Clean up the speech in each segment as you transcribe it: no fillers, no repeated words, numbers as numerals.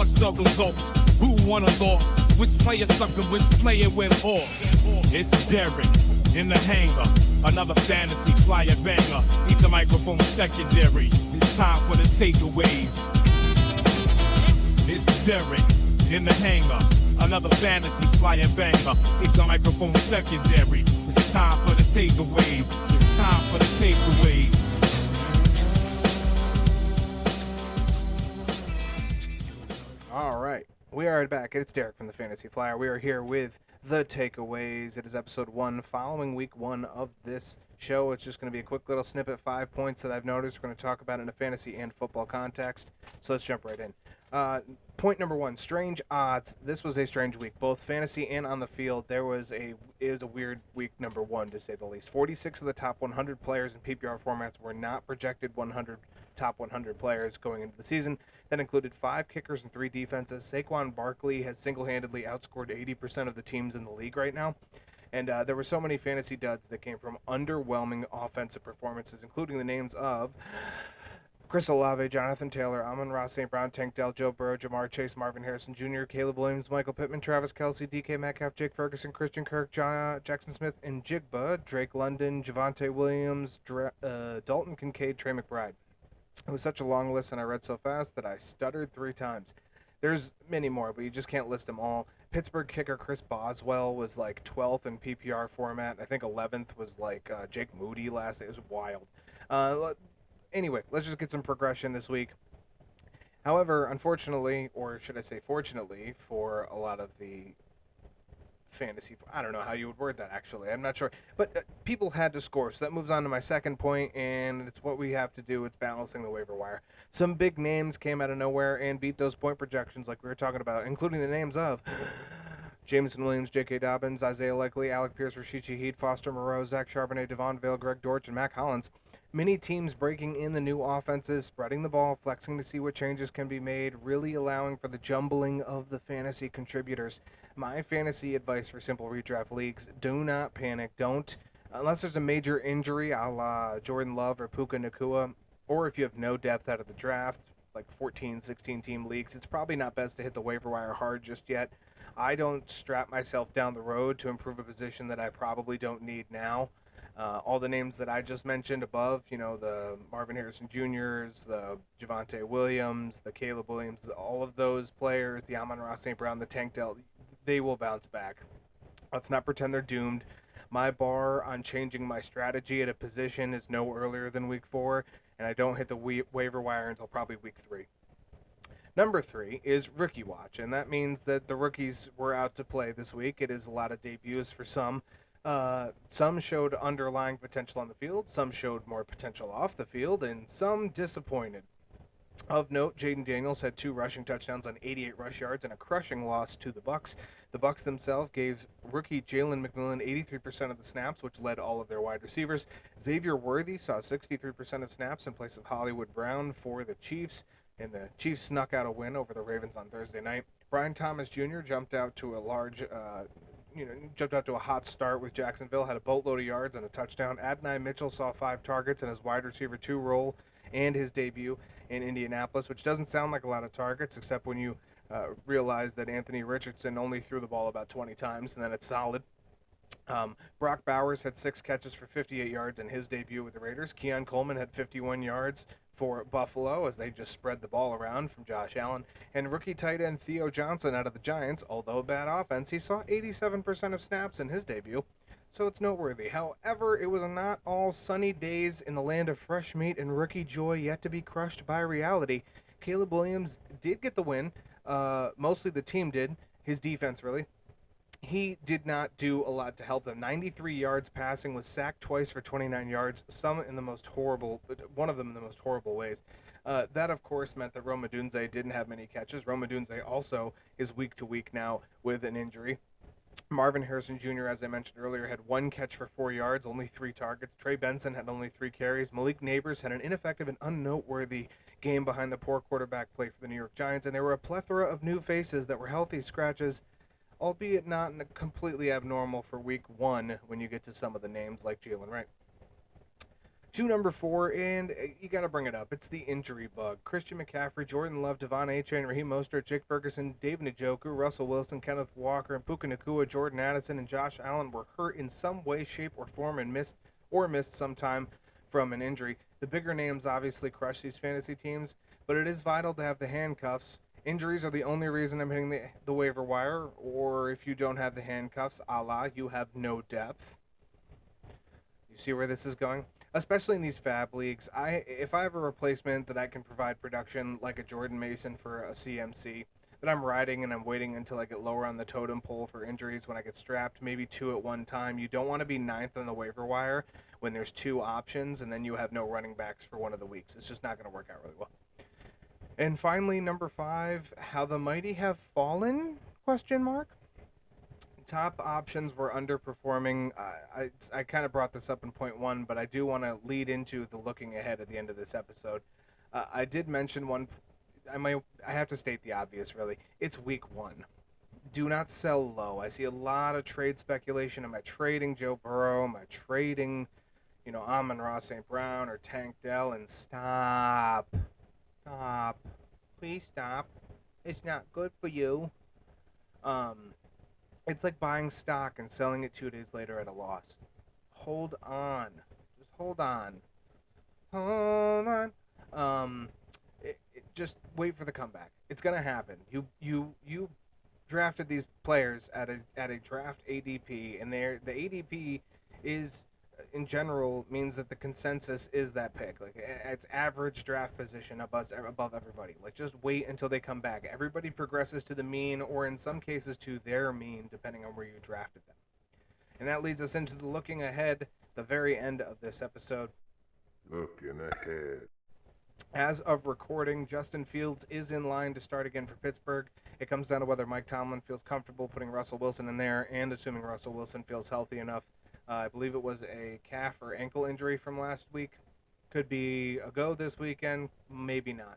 watch the results. Who won or lost? Which player sucked and which player went off? It's Derek in the hangar. Another fantasy flyer banger. Each a microphone secondary. It's time for the takeaways. It's Derek in the hangar. Another fantasy flyer banger. It's a microphone secondary. It's time for the takeaways. It's time for the takeaways. All right, we are back. It's Derek from the Fantasy Flyer. We are here with the takeaways. It is episode 1, following week 1 of this show. It's just going to be a quick little snippet, 5 points that I've noticed. We're going to talk about it in a fantasy and football context. So let's jump right in. Point number 1, strange odds. This was a strange week, both fantasy and on the field. It was a weird week number 1, to say the least. 46 of the top 100 players in PPR formats were not projected top 100 players going into the season. That included 5 kickers and 3 defenses. Saquon Barkley has single-handedly outscored 80% of the teams in the league right now. And there were so many fantasy duds that came from underwhelming offensive performances, including the names of Chris Olave, Jonathan Taylor, Amon-Ra St. Brown, Tank Dell, Joe Burrow, Jamar Chase, Marvin Harrison Jr., Caleb Williams, Michael Pittman, Travis Kelce, DK Metcalf, Jake Ferguson, Christian Kirk, Jackson Smith, and Jigba, Drake London, Javonte Williams, Dalton Kincaid, Trey McBride. It was such a long list, and I read so fast that I stuttered 3 times. There's many more, but you just can't list them all. Pittsburgh kicker Chris Boswell was like 12th in PPR format. I think 11th was like Jake Moody last. It was wild. Anyway, let's just get some progression this week. However, unfortunately, or should I say fortunately, for a lot of the fantasy, I don't know how you would word that actually, I'm not sure, but people had to score, so that moves on to my second point, and it's what we have to do. It's balancing the waiver wire. Some big names came out of nowhere and beat those point projections like we were talking about, including the names of Jameson Williams, J.K. Dobbins, Isaiah Likely, Alec Pierce, Rashid Shaheed, Foster Moreau, Zach Charbonnet, Devon Vale, Greg Dortch, and Mac Hollins. Many teams breaking in the new offenses, spreading the ball, flexing to see what changes can be made, really allowing for the jumbling of the fantasy contributors. My fantasy advice for simple redraft leagues: do not panic. Don't, unless there's a major injury a la Jordan Love or Puka Nacua, or if you have no depth out of the draft, like 14, 16 team leagues, it's probably not best to hit the waiver wire hard just yet. I don't strap myself down the road to improve a position that I probably don't need now. All the names that I just mentioned above, the Marvin Harrison Jr.'s, the Javonte Williams, the Caleb Williams, all of those players, the Amon-Ra St. Brown, the Tank Dell, they will bounce back. Let's not pretend they're doomed. My bar on changing my strategy at a position is no earlier than week 4, and I don't hit the waiver wire until probably week 3. Number 3 is Rookie Watch, and that means that the rookies were out to play this week. It is a lot of debuts for some. Some showed underlying potential on the field, some showed more potential off the field, and some disappointed. Of note, Jaden Daniels had 2 rushing touchdowns on 88 rush yards and a crushing loss to the Bucs. The Bucs themselves gave rookie Jalen McMillan 83% of the snaps, which led all of their wide receivers. Xavier Worthy saw 63% of snaps in place of Hollywood Brown for the Chiefs, and the Chiefs snuck out a win over the Ravens on Thursday night. Brian Thomas Jr. jumped out to a hot start with Jacksonville, had a boatload of yards and a touchdown. Adonai Mitchell saw 5 targets in his wide receiver 2 role and his debut in Indianapolis, which doesn't sound like a lot of targets, except when you realize that Anthony Richardson only threw the ball about 20 times, and then it's solid. Brock Bowers had 6 catches for 58 yards in his debut with the Raiders. Keon Coleman had 51 yards for Buffalo as they just spread the ball around from Josh Allen. And rookie tight end Theo Johnson out of the Giants, although bad offense, he saw 87% of snaps in his debut, so it's noteworthy. However, it was not all sunny days in the land of fresh meat and rookie joy yet to be crushed by reality. Caleb Williams did get the win. Mostly the team did. His defense, really. He did not do a lot to help them. 93 yards passing, was sacked twice for 29 yards, one of them in the most horrible ways. That, of course, meant that Rome Odunze didn't have many catches. Rome Odunze also is week to week now with an injury. Marvin Harrison Jr., as I mentioned earlier, had 1 catch for 4 yards, only 3 targets. Trey Benson had only 3 carries. Malik Neighbors had an ineffective and unnoteworthy game behind the poor quarterback play for the New York Giants, and there were a plethora of new faces that were healthy scratches, albeit not completely abnormal for week 1 when you get to some of the names like Jalen Wright. To number 4, and you got to bring it up. It's the injury bug. Christian McCaffrey, Jordan Love, Devon Achane, Raheem Mostert, Jake Ferguson, David Njoku, Russell Wilson, Kenneth Walker, and Puka Nacua, Jordan Addison, and Josh Allen were hurt in some way, shape, or form and missed some time from an injury. The bigger names obviously crush these fantasy teams, but it is vital to have the handcuffs. Injuries are the only reason I'm hitting the waiver wire, or if you don't have the handcuffs, you have no depth. You see where this is going? Especially in these fab leagues, if I have a replacement that I can provide production like a Jordan Mason for a CMC that I'm riding and I'm waiting until I get lower on the totem pole for injuries when I get strapped, maybe 2 at one time. You don't want to be 9th on the waiver wire when there's 2 options and then you have no running backs for one of the weeks. It's just not going to work out really well. And finally, number 5, how the mighty have fallen? ? Top options were underperforming. I kind of brought this up in point 1, but I do want to lead into the looking ahead at the end of this episode. I did mention one. I have to state the obvious, really. It's week 1. Do not sell low. I see a lot of trade speculation. Am I trading Joe Burrow? Am I trading, Amon-Ra St. Brown or Tank Dell? And stop. Please stop. It's not good for you. It's like buying stock and selling it 2 days later at a loss. Hold on. Just hold on. Just wait for the comeback. It's gonna happen. You drafted these players at a draft ADP, and the ADP is, in general, means that the consensus is that pick. Like, it's average draft position above everybody. Like, just wait until they come back. Everybody progresses to the mean, or in some cases to their mean, depending on where you drafted them. And that leads us into the looking ahead, the very end of this episode. Looking ahead. As of recording, Justin Fields is in line to start again for Pittsburgh. It comes down to whether Mike Tomlin feels comfortable putting Russell Wilson in there, and assuming Russell Wilson feels healthy enough. I believe it was a calf or ankle injury from last week. Could be a go this weekend, maybe not.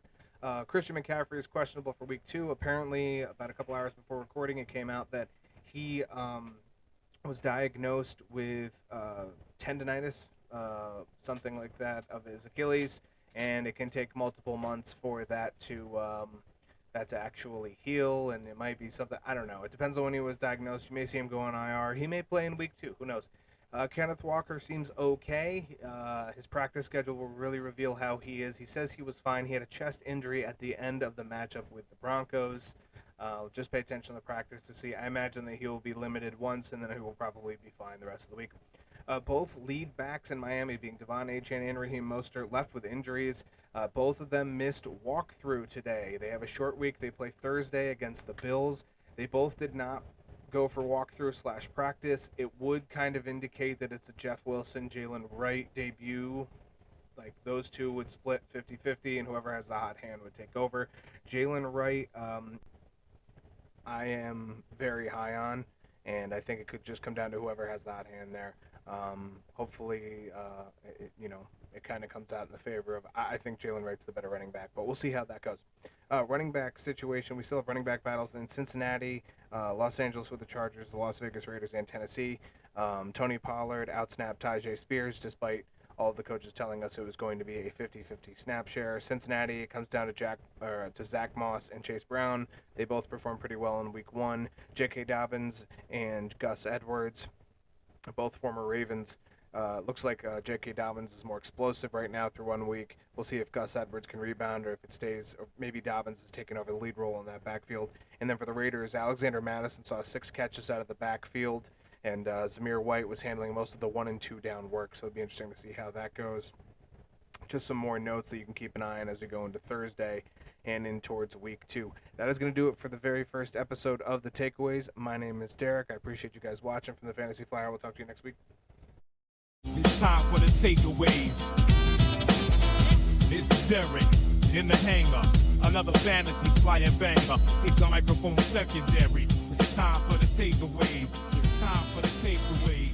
Christian McCaffrey is questionable for week 2. Apparently, about a couple hours before recording, it came out that he was diagnosed with tendonitis, something like that, of his Achilles, and it can take multiple months for that to actually heal, and it might be something, I don't know. It depends on when he was diagnosed. You may see him go on IR. He may play in week 2. Who knows? Kenneth Walker seems okay. His practice schedule will really reveal how he is. He says he was fine. He had a chest injury at the end of the matchup with the Broncos. Just pay attention to the practice to see. I imagine that he will be limited once, and then he will probably be fine the rest of the week. Both lead backs in Miami, being Devon Achane and Raheem Mostert, left with injuries. Both of them missed walkthrough today. They have a short week. They play Thursday against the Bills. They both did not go for walkthrough/practice. It would kind of indicate that it's a Jeff Wilson, Jalen Wright debut. Like, those two would split 50-50, and whoever has the hot hand would take over. Jalen Wright, I am very high on, and I think it could just come down to whoever has the hot hand there. Hopefully, it kind of comes out in the favor of, I think Jalen Wright's the better running back, but we'll see how that goes. Running back situation, we still have running back battles in Cincinnati, Los Angeles with the Chargers, the Las Vegas Raiders, and Tennessee. Tony Pollard outsnapped Tyjae Spears, despite all of the coaches telling us it was going to be a 50-50 snap share. Cincinnati, it comes down to Zach Moss and Chase Brown. They both performed pretty well in week 1. J.K. Dobbins and Gus Edwards, both former Ravens. Looks like J.K. Dobbins is more explosive right now through 1 week. We'll see if Gus Edwards can rebound or if it stays, or maybe Dobbins is taking over the lead role in that backfield. And then for the Raiders, Alexander Madison saw 6 catches out of the backfield, and Zamir White was handling most of the 1 and 2 down work, so it'll be interesting to see how that goes. Just some more notes that you can keep an eye on as we go into Thursday and in towards week 2. That is going to do it for the very first episode of The Takeaways. My name is Derek. I appreciate you guys watching from the Fantasy Flyer. We'll talk to you next week. It's time for the takeaways. It's Derek in the hangar. Another fantasy flyer banger. It's a microphone secondary. It's time for the takeaways. It's time for the takeaways.